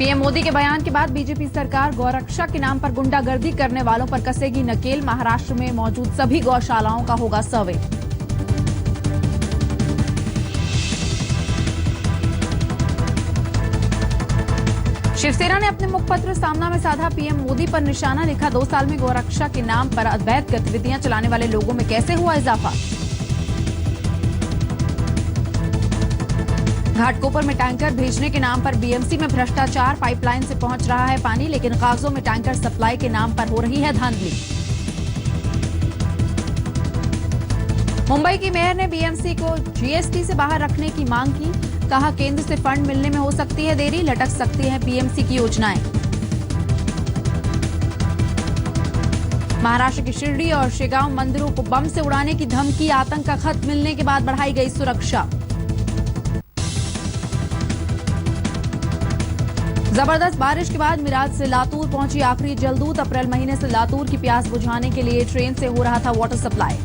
PM Modi के बयान के बाद बीजेपी सरकार गौरक्षा के नाम पर गुंडागर्दी करने वालों पर कसेगी नकेल। महाराष्ट्र में मौजूद सभी गौशालाओं का होगा सर्वे। शिवसेना ने अपने मुखपत्र सामना में साधा पीएम मोदी पर निशाना। लिखा, 2 साल में गौरक्षा के नाम पर अवैध गतिविधियां चलाने वाले लोगों में कैसे हुआ इजाफा। घाटकोपर में टैंकर भेजने के नाम पर बीएमसी में भ्रष्टाचार। पाइपलाइन से पहुंच रहा है पानी, लेकिन कागजों में टैंकर सप्लाई के नाम पर हो रही है धांधली। मुंबई की मेयर ने बीएमसी को जीएसटी से बाहर रखने की मांग की। कहा, केंद्र से फंड मिलने में हो सकती है देरी, लटक सकती है बीएमसी की योजनाएं। महाराष्ट्र की शिरडी और शेगांव मंदिरों को बम से उड़ाने की धमकी। आतंक का खत मिलने के बाद बढ़ाई गई सुरक्षा। जबरदस्त बारिश के बाद मिराज से लातूर पहुंची आखिरी जलदूत। अप्रैल महीने से लातूर की प्यास बुझाने के लिए ट्रेन से हो रहा था वाटर सप्लाई।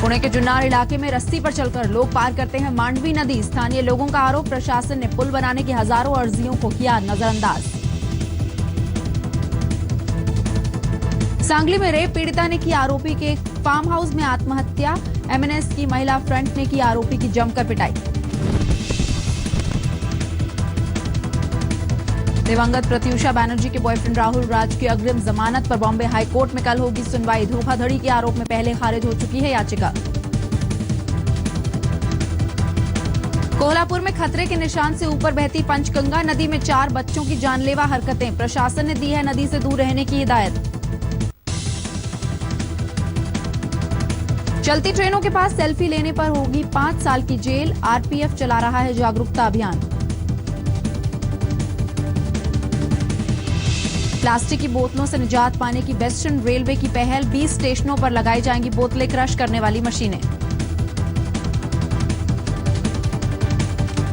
पुणे के जुन्नार इलाके में रस्सी पर चलकर लोग पार करते हैं मांडवी नदी। स्थानीय लोगों का आरोप, प्रशासन ने पुल बनाने की हजारों अर्जियों को किया नजरअंदाज। सांगली में रेप पीड़िता ने की आरोपी के फार्म हाउस में आत्महत्या। एमएनएस की महिला फ्रंट ने की आरोपी की जमकर पिटाई। दिवंगत प्रत्यूषा बैनर्जी के बॉयफ्रेंड राहुल राज की अग्रिम जमानत पर बॉम्बे हाईकोर्ट में कल होगी सुनवाई। धोखाधड़ी के आरोप में पहले खारिज हो चुकी है याचिका। कोल्हापुर में खतरे के निशान से ऊपर बहती पंचगंगा नदी में 4 बच्चों की जानलेवा हरकतें। प्रशासन ने दी है नदी से दूर रहने की हिदायत। चलती ट्रेनों के पास सेल्फी लेने पर होगी 5 साल की जेल। आरपीएफ चला रहा है जागरूकता अभियान। प्लास्टिक की बोतलों से निजात पाने की वेस्टर्न रेलवे की पहल। 20 स्टेशनों पर लगाई जाएंगी बोतलें क्रश करने वाली मशीनें।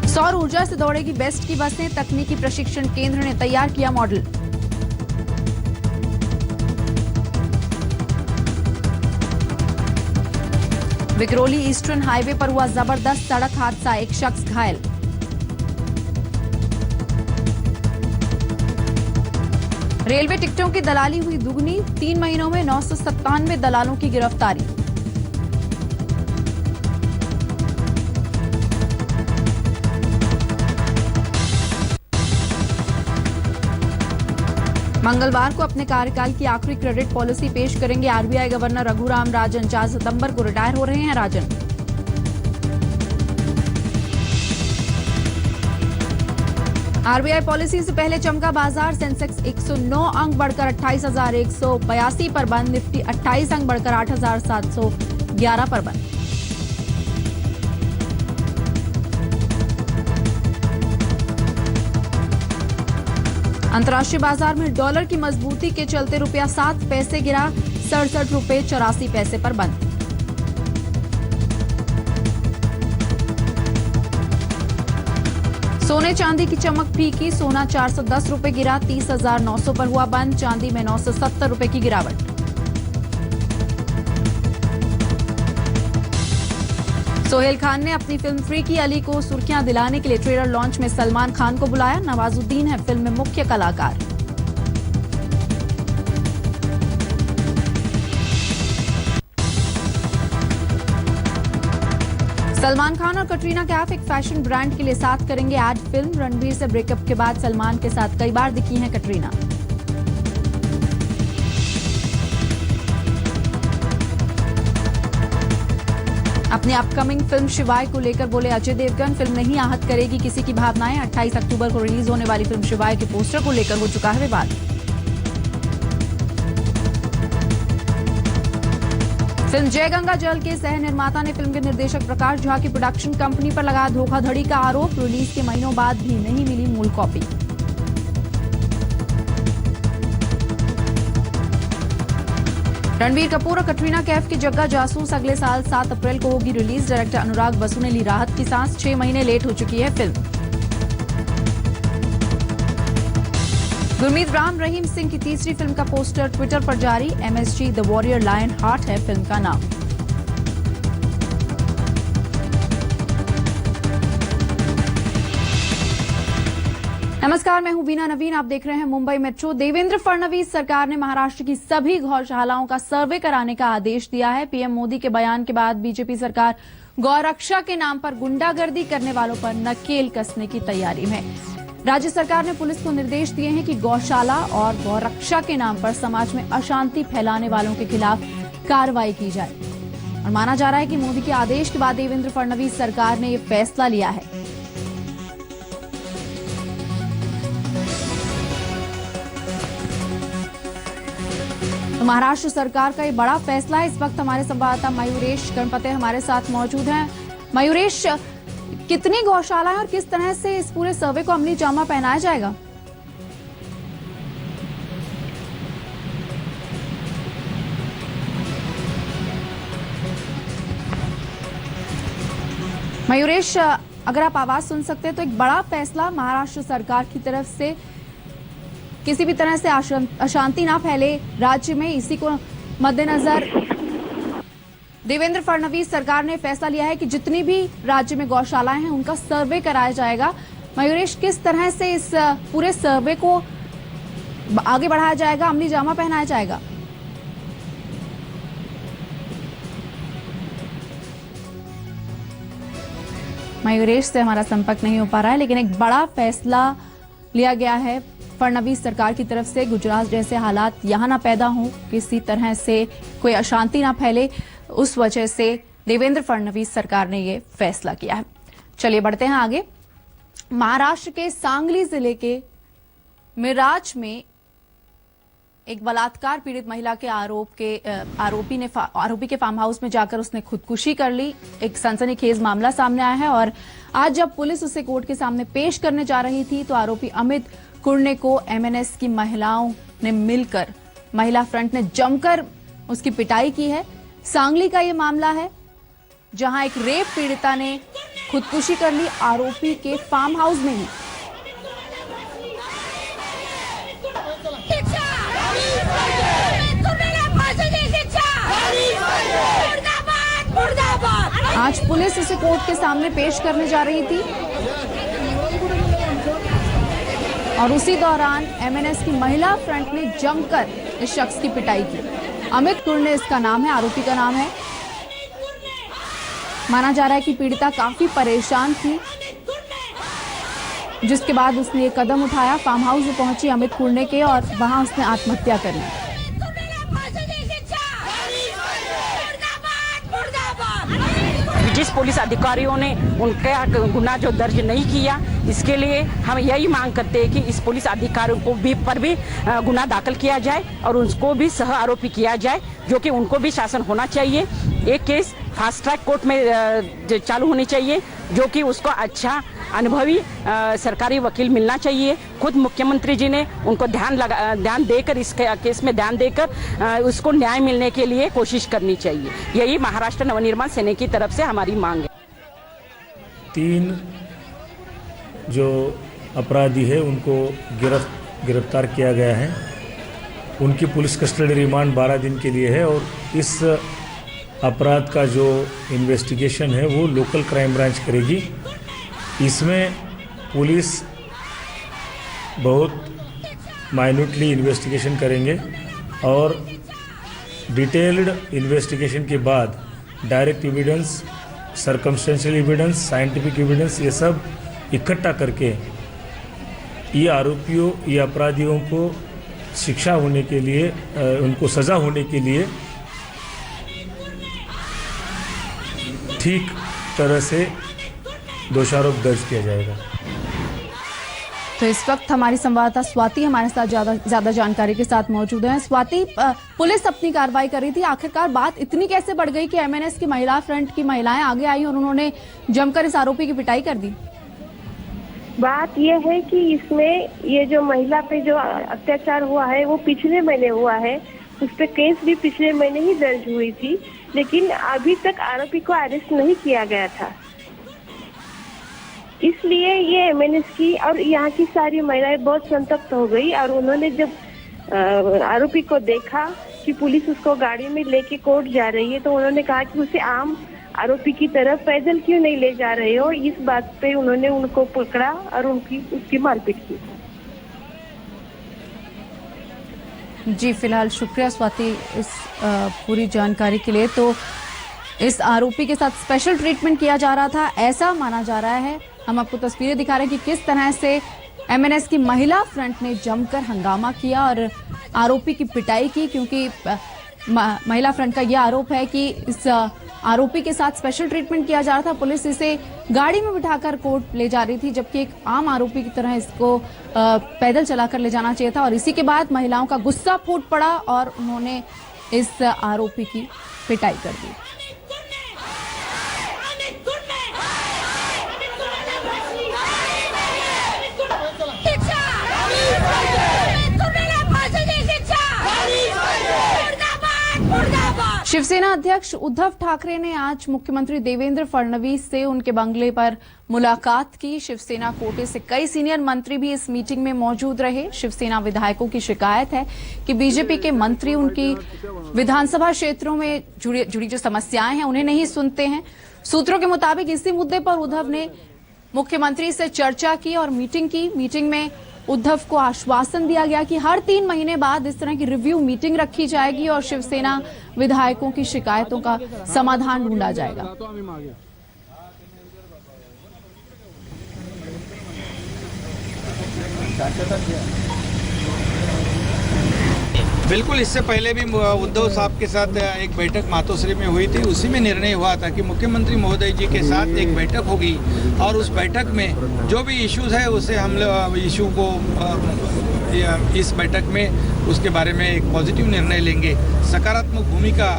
सौर ऊर्जा से दौड़ेगी बेस्ट की बसें। तकनीकी प्रशिक्षण केंद्र ने तैयार किया मॉडल। विक्रोली ईस्टर्न हाईवे पर हुआ जबरदस्त सड़क हादसा, एक शख्स घायल। रेलवे टिकटों की दलाली हुई दुगनी। 3 महीनों में 997 दलालों की गिरफ्तारी। मंगलवार को अपने कार्यकाल की आखिरी क्रेडिट पॉलिसी पेश करेंगे आरबीआई गवर्नर रघुराम राजन। 4 सितंबर को रिटायर हो रहे हैं राजन। आरबीआई पॉलिसी से पहले चमका बाजार। सेंसेक्स 109 अंक बढ़कर 28,182 पर बंद। निफ्टी 28 अंक बढ़कर 8,711 पर बंद। अंतर्राष्ट्रीय बाजार में डॉलर की मजबूती के चलते रुपया 7 पैसे गिरा। 67 रुपये 84 पैसे पर बंद। सोने चांदी की चमक फीकी। सोना 410 रुपये गिरा। 30,900 पर हुआ बंद। चांदी में 970 रुपये की गिरावट। सोहेल खान ने अपनी फिल्म फ्रीकी अली को सुर्खियां दिलाने के लिए ट्रेलर लॉन्च में सलमान खान को बुलाया। नवाजुद्दीन है फिल्म में मुख्य कलाकार। सलमान खान और कटरीना कैफ एक फैशन ब्रांड के लिए साथ करेंगे एड फिल्म। रणबीर से ब्रेकअप के बाद सलमान के साथ कई बार दिखी हैं कटरीना। अपनी अपकमिंग फिल्म शिवाय को लेकर बोले अजय देवगन, फिल्म नहीं आहत करेगी किसी की भावनाएं। 28 अक्टूबर को रिलीज होने वाली फिल्म शिवाय के पोस्टर को लेकर हो चुका है विवाद। फिल्म जय गंगा जल के सह निर्माता ने फिल्म के निर्देशक प्रकाश झा की प्रोडक्शन कंपनी पर लगाया धोखाधड़ी का आरोप। रिलीज के महीनों बाद भी नहीं मिली मूल कॉपी। रणबीर कपूर और कटरीना कैफ की जग्गा जासूस अगले साल 7 अप्रैल को होगी रिलीज। डायरेक्टर अनुराग बसु ने ली राहत की सांस। 6 महीने लेट हो चुकी है फिल्म। गुरमीत राम रहीम सिंह की तीसरी फिल्म का पोस्टर ट्विटर पर जारी। MSG the warrior lion heart है फिल्म का नाम। नमस्कार, मैं हूं बीना नवीन। आप देख रहे हैं मुंबई मेट्रो। देवेंद्र फडणवीस सरकार ने महाराष्ट्र की सभी गौशालाओं का सर्वे कराने का आदेश दिया है। पीएम मोदी के बयान के बाद बीजेपी सरकार गौरक्षा के नाम पर गुंडागर्दी करने वालों पर नकेल कसने की तैयारी में। राज्य सरकार ने पुलिस को निर्देश दिए हैं कि गौशाला और गौरक्षा के नाम पर समाज में अशांति फैलाने वालों के खिलाफ कार्रवाई की जाए। और माना जा रहा है कि मोदी के आदेश के बाद देवेंद्र फडणवीस सरकार ने यह फैसला लिया है। तो महाराष्ट्र सरकार का ये बड़ा फैसला है। इस वक्त हमारे संवाददाता मयूरेश गणपते हमारे साथ मौजूद हैं। मयूरेश, कितनी गौशाला है और किस तरह से इस पूरे सर्वे को अमली जामा पहनाया जाएगा? मयूरेश, अगर आप आवाज सुन सकते हैं तो एक बड़ा फैसला महाराष्ट्र सरकार की तरफ से, किसी भी तरह से अशांति ना फैले राज्य में, इसी को मद्देनजर देवेंद्र फडणवीस सरकार ने फैसला लिया है कि जितनी भी राज्य में गौशालाएं हैं उनका सर्वे कराया जाएगा। मयूरेश, किस तरह से इस पूरे सर्वे को आगे बढ़ाया जाएगा, अमली जामा पहनाया जाएगा? मयूरेश से हमारा संपर्क नहीं हो पा रहा है, लेकिन एक बड़ा फैसला लिया गया है फडणवीस सरकार की तरफ से। गुजरात जैसे हालात यहां ना पैदा हों, किसी तरह से कोई अशांति ना फैले, उस वजह से देवेंद्र फडणवीस सरकार ने यह फैसला किया है। चलिए बढ़ते हैं आगे। महाराष्ट्र के सांगली जिले के मिराज में एक बलात्कार पीड़ित महिला के आरोपी के फार्म हाउस में जाकर उसने खुदकुशी कर ली। एक सनसनीखेज मामला सामने आया है और आज जब पुलिस उसे कोर्ट के सामने पेश करने जा रही थी तो आरोपी अमित कुर्णे को एमएनएस की महिलाओं ने मिलकर, महिला फ्रंट ने जमकर उसकी पिटाई की है। सांगली का ये मामला है जहां एक रेप पीड़िता ने खुदकुशी कर ली आरोपी के फार्म हाउस में ही। आज पुलिस उसे कोर्ट के सामने पेश करने जा रही थी और उसी दौरान एमएनएस की महिला फ्रंट ने जमकर इस शख्स की पिटाई की। अमित कुर्णे इसका नाम है, आरोपी का नाम है। माना जा रहा है कि पीड़िता काफी परेशान थी, जिसके बाद उसने ये कदम उठाया। फार्म हाउस में पहुंची अमित कुर्णे के और वहां उसने आत्महत्या कर ली। जिस पुलिस अधिकारियों ने उनका गुना जो दर्ज नहीं किया, इसके लिए हम यही मांग करते हैं कि इस पुलिस अधिकारियों को पर भी गुना दाखिल किया जाए और उनको भी सह आरोपी किया जाए, जो कि उनको भी शासन होना चाहिए। एक केस फास्ट ट्रैक कोर्ट में चालू होनी चाहिए, जो कि उसको अच्छा अनुभवी सरकारी वकील मिलना चाहिए। खुद मुख्यमंत्री जी ने उनको ध्यान देकर, इस केस में ध्यान देकर उसको न्याय मिलने के लिए कोशिश करनी चाहिए। यही महाराष्ट्र नवनिर्माण सेना की तरफ से हमारी मांग है। 3 जो अपराधी है उनको गिरफ्तार किया गया है। उनकी पुलिस कस्टडी रिमांड 12 दिन के लिए है और इस अपराध का जो इन्वेस्टिगेशन है वो लोकल क्राइम ब्रांच करेगी। इसमें पुलिस बहुत माइन्यूटली इन्वेस्टिगेशन करेंगे और डिटेल्ड इन्वेस्टिगेशन के बाद direct evidence, circumstantial evidence, scientific evidence, ये सब इकट्ठा करके ये आरोपियों, ये अपराधियों को शिक्षा होने के लिए, उनको सज़ा होने के लिए ठीक तरह से दोषारोप दर्ज किया जाएगा। तो इस वक्त हमारी संवाददाता स्वाति हमारे साथ ज्यादा जानकारी के साथ मौजूद है। स्वाति, पुलिस अपनी कार्रवाई कर रही थी, आखिरकार बात इतनी कैसे बढ़ गई कि एमएनएस की महिला फ्रंट की महिलाएं आगे आई और उन्होंने जमकर इस आरोपी की पिटाई कर दी? बात यह है कि इसमें ये जो महिला पे जो अत्याचार हुआ है वो पिछले महीने हुआ है। उस पे केस भी पिछले महीने ही दर्ज हुई थी, लेकिन अभी तक आरोपी को अरेस्ट नहीं किया गया था। इसलिए ये एमएनएस की और यहाँ की सारी महिलाएं बहुत संतप्त हो गई और उन्होंने जब आरोपी को देखा कि पुलिस उसको गाड़ी में लेके कोर्ट जा रही है, तो उन्होंने कहा कि उसे आम आरोपी की तरफ पैदल क्यों नहीं ले जा रहे हो। इस बात पे उन्होंने उनको पकड़ा और उसकी मारपीट की। जी फिलहाल शुक्रिया स्वाति इस पूरी जानकारी के लिए। तो इस आरोपी के साथ स्पेशल ट्रीटमेंट किया जा रहा था, ऐसा माना जा रहा है। हम आपको तस्वीरें दिखा रहे हैं कि किस तरह से एमएनएस की महिला फ्रंट ने जमकर हंगामा किया और आरोपी की पिटाई की, क्योंकि महिला फ्रंट का यह आरोप है कि इस आरोपी के साथ स्पेशल ट्रीटमेंट किया जा रहा था। पुलिस इसे गाड़ी में बिठाकर कोर्ट ले जा रही थी, जबकि एक आम आरोपी की तरह इसको पैदल चलाकर ले जाना चाहिए था। और इसी के बाद महिलाओं का गुस्सा फूट पड़ा और उन्होंने इस आरोपी की पिटाई कर दी। शिवसेना अध्यक्ष उद्धव ठाकरे ने आज मुख्यमंत्री देवेंद्र फडणवीस से उनके बंगले पर मुलाकात की। शिवसेना कोटे से कई सीनियर मंत्री भी इस मीटिंग में मौजूद रहे। शिवसेना विधायकों की शिकायत है कि बीजेपी के मंत्री उनकी विधानसभा क्षेत्रों में जुड़ी जो समस्याएं हैं उन्हें नहीं सुनते हैं। सूत्रों के मुताबिक इसी मुद्दे पर उद्धव ने मुख्यमंत्री से चर्चा की और मीटिंग की। मीटिंग में उद्धव को आश्वासन दिया गया कि हर 3 महीने बाद इस तरह की रिव्यू मीटिंग रखी जाएगी और शिवसेना विधायकों की शिकायतों का समाधान ढूंढा जाएगा। बिल्कुल, इससे पहले भी उद्धव साहब के साथ एक बैठक मातोश्री में हुई थी। उसी में निर्णय हुआ था कि मुख्यमंत्री महोदय जी के साथ एक बैठक होगी और उस बैठक में जो भी इश्यूज है उसे हम लोग इशू को इस बैठक में उसके बारे में एक पॉजिटिव निर्णय लेंगे। सकारात्मक भूमिका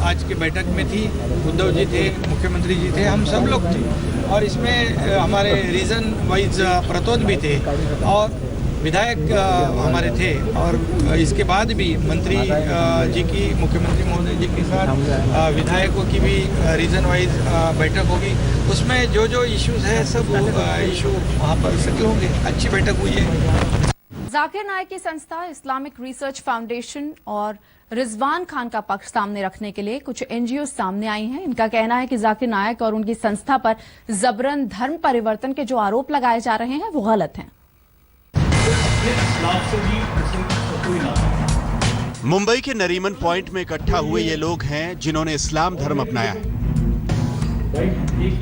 आज की बैठक में थी। उद्धव जी थे, मुख्यमंत्री जी थे, हम सब लोग थे और इसमें हमारे रीजन वाइज प्रतोद भी थे और विधायक हमारे थे। और इसके बाद भी मंत्री जी की, मुख्यमंत्री महोदय जी के साथ विधायकों की भी रीजन वाइज बैठक होगी। उसमें जो जो इश्यूज है सब इशू वहाँ पर सेटल होंगे। अच्छी बैठक हुई है। जाकिर नायक की संस्था इस्लामिक रिसर्च फाउंडेशन और रिजवान खान का पक्ष सामने रखने के लिए कुछ एनजीओ सामने आई हैं। इनका कहना है कि जाकिर नायक और उनकी संस्था पर जबरन धर्म परिवर्तन के जो आरोप लगाए जा रहे हैं वो गलत हैं। मुंबई के नरीमन पॉइंट में इकट्ठा हुए ये लोग हैं जिन्होंने इस्लाम धर्म अपनाया है।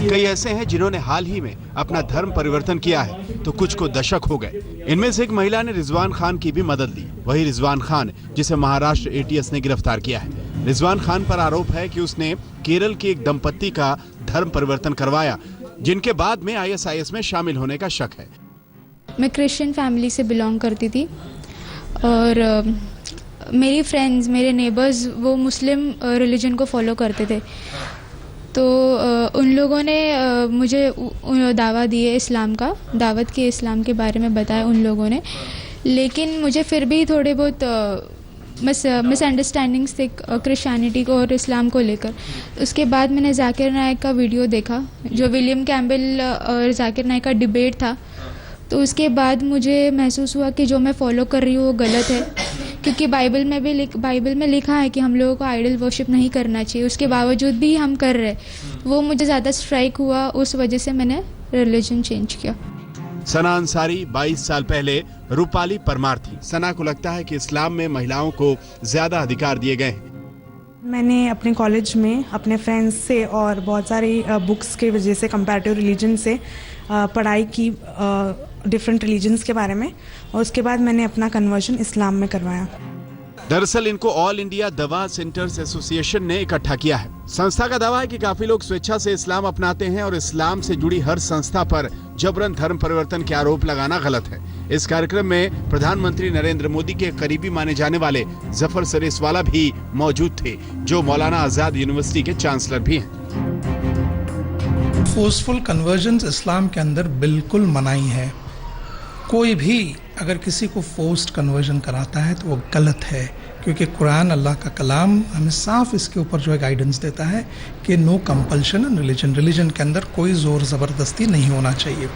कई ऐसे हैं जिन्होंने हाल ही में अपना धर्म परिवर्तन किया है, तो कुछ को दशक हो गए। इनमें से एक महिला ने रिजवान खान की भी मदद ली। वही रिजवान खान जिसे महाराष्ट्र एटीएस ने गिरफ्तार किया है। रिजवान खान पर आरोप है कि उसने केरल के एक दंपत्ति का धर्म परिवर्तन करवाया, जिनके बाद में आईएसआईएस में शामिल होने का शक है। मैं क्रिश्चियन फैमिली से बिलोंग करती थी और मेरी फ्रेंड्स, मेरे नेबर्स वो मुस्लिम रिलीजन को फॉलो करते थे। तो उन लोगों ने मुझे दावा दी है इस्लाम का, दावत की इस्लाम के बारे में बताया उन लोगों ने। लेकिन मुझे फिर भी थोड़े बहुत मिसअंडरस्टैंडिंग्स थे क्रिश्चियनिटी को और इस्लाम को लेकर। उसके बाद मैंने जाकिर नायक का वीडियो देखा, जो विलियम कैम्पबेल और जाकिर नायक का डिबेट था। तो उसके बाद मुझे महसूस हुआ कि जो मैं फॉलो कर रही हूँ वो गलत है, क्योंकि बाइबल में लिखा है कि हम लोगों को आइडल वर्शिप नहीं करना चाहिए। उसके बावजूद भी हम कर रहे, वो मुझे ज़्यादा स्ट्राइक हुआ। उस वजह से मैंने रिलीजन चेंज किया। सना अंसारी 22 साल पहले रूपाली परमार थी। सना को लगता है कि इस्लाम में महिलाओं को ज्यादा अधिकार दिए गए हैं। मैंने अपने कॉलेज में अपने फ्रेंड्स से और बहुत सारी बुक्स के वजह से कंपैरेटिव रिलीजन से पढ़ाई की डिफरेंट रिलीजन्स के बारे में, और उसके बाद मैंने अपना कन्वर्जन इस्लाम में करवाया। दरअसल इनको ऑल इंडिया दवा सेंटर्स एसोसिएशन ने इकट्ठा किया है। संस्था का दावा है कि काफी लोग स्वेच्छा से इस्लाम अपनाते हैं और इस्लाम से जुड़ी हर संस्था पर जबरन धर्म परिवर्तन के आरोप लगाना गलत है। इस कार्यक्रम में प्रधानमंत्री नरेंद्र मोदी के करीबी माने जाने वाले जफर सरेसवाला भी मौजूद थे, जो मौलाना आजाद यूनिवर्सिटी के चांसलर भी हैं। फोर्सफुल कन्वर्जन इस्लाम के अंदर बिल्कुल मनाही है। कोई भी अगर किसी को फोर्स्ड कन्वर्जन कराता है तो वो गलत है, क्योंकि कुरान अल्लाह का कलाम हमें साफ इसके ऊपर जो है गाइडेंस देता है कि नो कंपल्शन इन रिलीजन के अंदर कोई ज़ोर ज़बरदस्ती नहीं होना चाहिए।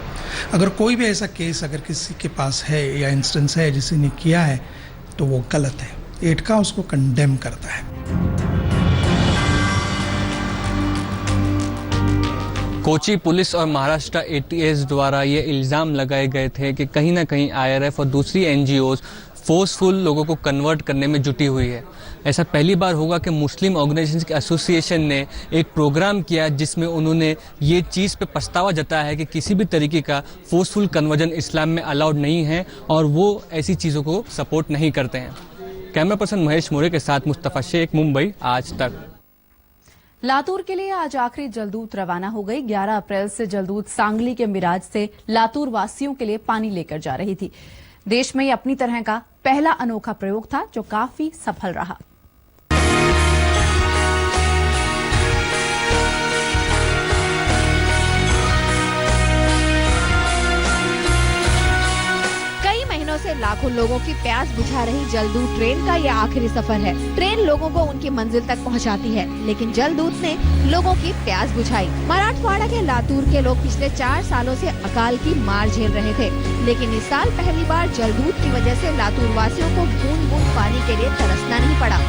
अगर कोई भी ऐसा केस अगर किसी के पास है या इंस्टेंस है जिसे ने किया है तो वो गलत है। एटका उसको कंडेम करता है। कोची पुलिस और महाराष्ट्र एटीएस द्वारा ये इल्ज़ाम लगाए गए थे कि कहीं ना कहीं आईआरएफ और दूसरी एनजीओज फोर्सफुल लोगों को कन्वर्ट करने में जुटी हुई है। ऐसा पहली बार होगा कि मुस्लिम ऑर्गेनाइजेशंस के एसोसिएशन ने एक प्रोग्राम किया जिसमें उन्होंने ये चीज़ पे पछतावा जताया है कि किसी भी तरीके का फोर्सफुल कन्वर्जन इस्लाम में अलाउड नहीं है और वो ऐसी चीज़ों को सपोर्ट नहीं करते हैं। कैमरा पर्सन महेश मोरे के साथ मुस्तफ़ा शेख, मुंबई, आज तक। लातूर के लिए आज आखिरी जलदूत रवाना हो गई। 11 अप्रैल से जलदूत सांगली के मिराज से लातूर वासियों के लिए पानी लेकर जा रही थी। देश में ये अपनी तरह का पहला अनोखा प्रयोग था जो काफी सफल रहा। से लाखों लोगों की प्यास बुझा रही जलदूत ट्रेन का यह आखिरी सफर है। ट्रेन लोगों को उनकी मंजिल तक पहुंचाती है, लेकिन जलदूत ने लोगों की प्यास बुझाई। मराठवाड़ा के लातूर के लोग पिछले 4 सालों से अकाल की मार झेल रहे थे, लेकिन इस साल पहली बार जलदूत की वजह से लातूर वासियों को बूंद बूंद पानी के लिए तरसना नहीं पड़ा।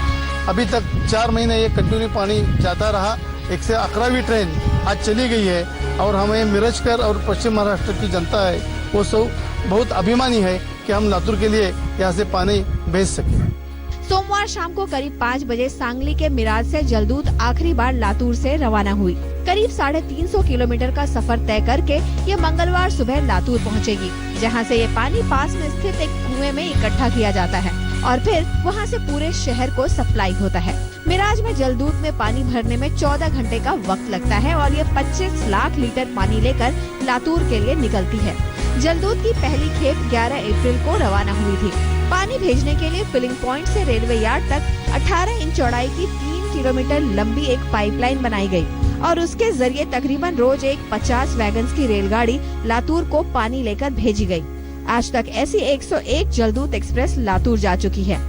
अभी तक 4 महीने ये कंटिन्यू पानी जाता रहा। 1 से 11वीं ट्रेन आज चली गई है और हमें मिरजकर और पश्चिम महाराष्ट्र की जनता है वो सब बहुत अभिमानी है कि हम लातूर के लिए यहाँ से पानी भेज सके। सोमवार शाम को करीब 5 बजे सांगली के मिराज से जलदूत आखिरी बार लातूर से रवाना हुई। करीब 350 किलोमीटर का सफर तय करके ये मंगलवार सुबह लातूर पहुंचेगी, जहां से ये पानी पास में स्थित एक कुएं में इकट्ठा किया जाता है और फिर वहां से पूरे शहर को सप्लाई होता है। मिराज में जलदूत में पानी भरने में 14 घंटे का वक्त लगता है और ये 25 लाख लीटर पानी लेकर लातूर के लिए निकलती है। जलदूत की पहली खेप 11 अप्रैल को रवाना हुई थी। पानी भेजने के लिए फिलिंग पॉइंट से रेलवे यार्ड तक 18 इंच चौड़ाई की 3 किलोमीटर लंबी एक पाइपलाइन बनाई गई और उसके जरिए तकरीबन रोज एक 50 वैगन्स की रेलगाड़ी लातूर को पानी लेकर भेजी गई। आज तक ऐसी 101 जलदूत एक्सप्रेस लातूर जा चुकी है।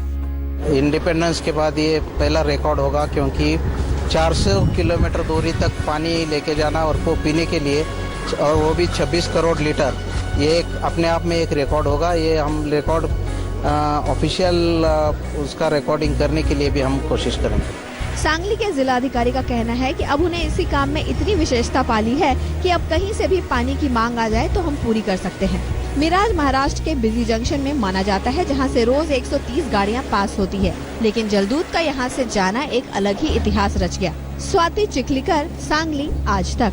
इंडिपेंडेंस के बाद ये पहला रिकॉर्ड होगा, क्योंकि 400 किलोमीटर दूरी तक पानी लेके जाना और वो पीने के लिए, और वो भी 26 करोड़ लीटर, ये एक अपने आप में एक रिकॉर्ड होगा। ये हम रिकॉर्ड ऑफिशियल उसका रिकॉर्डिंग करने के लिए भी हम कोशिश करेंगे। सांगली के जिलाधिकारी का कहना है कि अब उन्हें इसी काम में इतनी विशेषता पाली है कि अब कहीं से भी पानी की मांग आ जाए तो हम पूरी कर सकते हैं। मिराज महाराष्ट्र के बिजी जंक्शन में माना जाता है, जहां से रोज 130 गाड़ियां पास होती है, लेकिन जलदूत का यहां से जाना एक अलग ही इतिहास रच गया। स्वाति चिखलीकर, सांगली, आज तक।